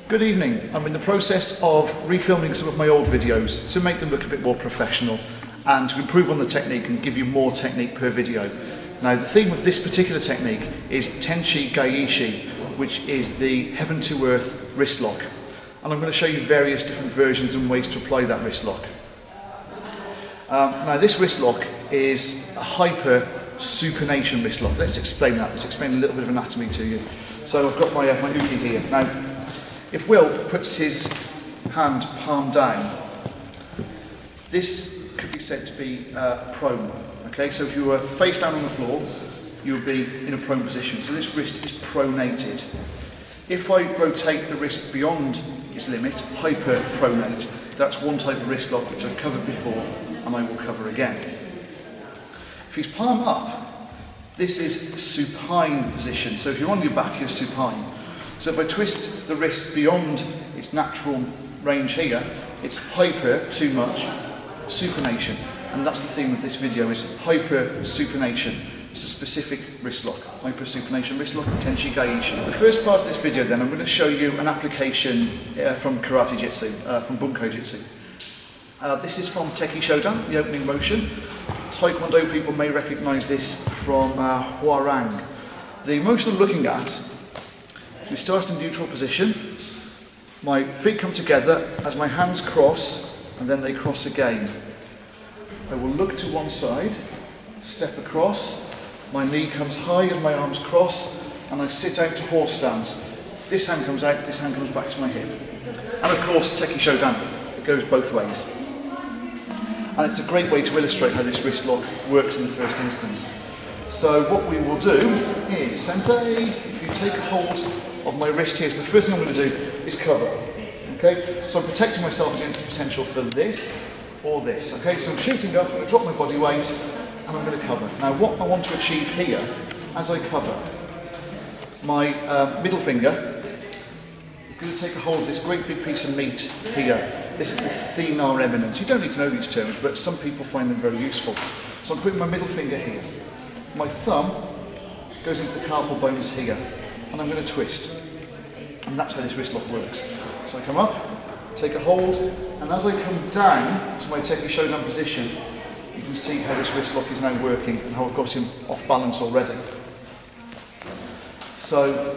Good evening. I'm in the process of refilming some of my old videos to make them look a bit more professional and to improve on the technique and give you more technique per video. Now the theme of this particular technique is Tenchi Gaeshi, which is the heaven to earth wrist lock. And I'm going to show you various different versions and ways to apply that wrist lock. Now this wrist lock is a Hypersupination wrist lock. Let's explain that. Let's explain a little bit of anatomy to you. So I've got my uke here. Now, if Will puts his hand palm down, this could be said to be prone. Okay, so if you were face down on the floor, you would be in a prone position. So this wrist is pronated. If I rotate the wrist beyond its limit, hyperpronate, that's one type of wrist lock which I've covered before and I will cover again. If he's palm up, this is supine position. So if you're on your back, you're supine. So if I twist the wrist beyond its natural range here, it's hyper, too much, supination. And that's the theme of this video, is hypersupination. It's a specific wrist lock. Hypersupination wrist lock, Tenchi Gaeshi. The first part of this video then, I'm going to show you an application from Karate-Jitsu, from Aiki-Jujitsu. This is from Teki Shodan, the opening motion. Taekwondo people may recognise this from Hwarang. The motion I'm looking at, we start in neutral position, my feet come together as my hands cross and then they cross again. I will look to one side, step across, my knee comes high and my arms cross and I sit out to horse stance. This hand comes out, this hand comes back to my hip. And of course Teki Shodan, it goes both ways. And it's a great way to illustrate how this wrist lock works in the first instance. So what we will do is, sensei, if you take a hold of my wrist here, so the first thing I'm going to do is cover. Okay, so I'm protecting myself against the potential for this or this. Okay, so I'm shooting up, I'm going to drop my body weight and I'm going to cover. Now what I want to achieve here, as I cover, my middle finger is going to take a hold of this great big piece of meat here. This is the thenar eminence. You don't need to know these terms, but some people find them very useful. So I'm putting my middle finger here. My thumb goes into the carpal bones here, and I'm going to twist. And that's how this wrist lock works. So I come up, take a hold, and as I come down to my Teki Shodan position, you can see how this wrist lock is now working and how I've got him off balance already. So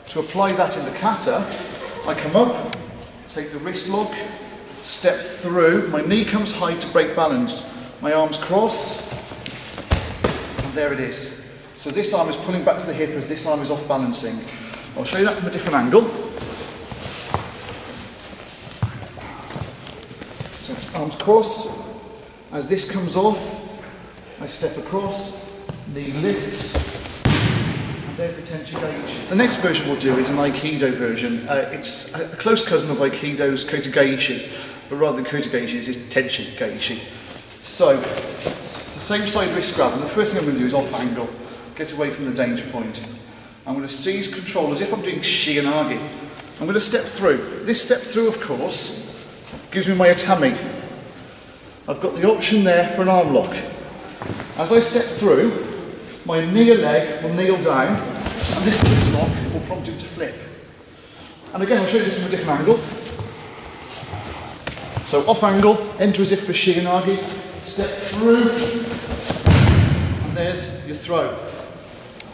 to apply that in the kata, I come up, take the wrist lock, step through, my knee comes high to break balance, my arms cross, and there it is. So this arm is pulling back to the hip as this arm is off balancing. I'll show you that from a different angle. So arms cross, as this comes off, I step across, knee lifts, and there's the Tenchi Gaeshi. The next version we'll do is an Aikido version. It's a close cousin of Aikido's Karate-Jitsu, but rather than Karate-Jitsu, this is Tenchi Gaeshi. So, it's the same side wrist grab, and the first thing I'm going to do is off angle, get away from the danger point. I'm going to seize control as if I'm doing Shigenagi. I'm going to step through. This step through, of course, gives me my atami. I've got the option there for an arm lock. As I step through, my knee or leg will kneel down, and this wrist lock will prompt him to flip. And again, I'll show you this from a different angle. So off angle, enter as if for Shigenagi, step through, and there's your throw.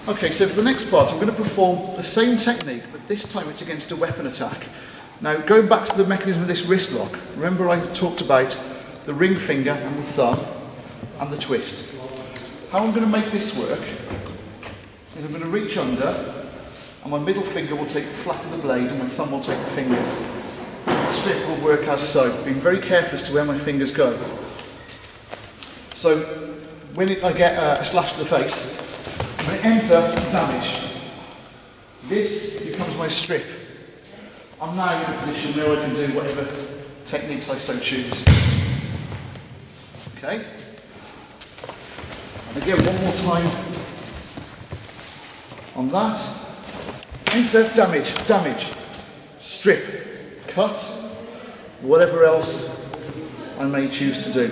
Okay, so for the next part, I'm going to perform the same technique, but this time it's against a weapon attack. Now, going back to the mechanism of this wrist lock, remember I talked about the ring finger and the thumb and the twist. How I'm going to make this work is I'm going to reach under, and my middle finger will take the flat of the blade and my thumb will take the fingers. The strip will work as so, being very careful as to where my fingers go. So when I get a slash to the face, I'm going to enter damage. This becomes my strip. I'm now in a position where I can do whatever techniques I so choose. Okay? And again, one more time on that. Enter, damage, damage, strip, cut, whatever else I may choose to do.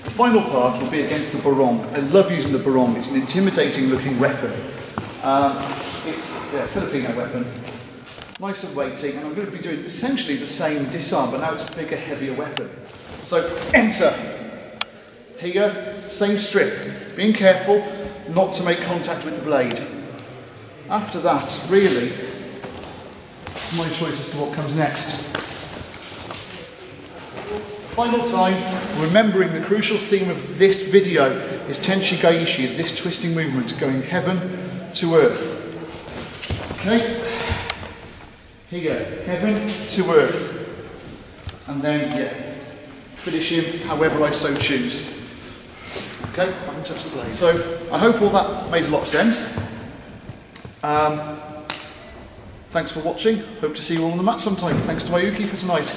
The final part will be against the barong. I love using the barong. It's an intimidating looking weapon. It's a Filipino weapon. nice and weighty, and I'm going to be doing essentially the same disarm, but now it's a bigger, heavier weapon. So enter. Here, same strip. Being careful not to make contact with the blade. After that, really, my choice as to what comes next. Final time, remembering the crucial theme of this video is Tenchi Gaeshi, is this twisting movement going heaven to earth. Okay, here you go, heaven to earth. And then, yeah, finish him however I so choose. Okay, I can touch the blade. So, I hope all that made a lot of sense. Thanks for watching, hope to see you all on the mat sometime. Thanks to Ayuki for tonight.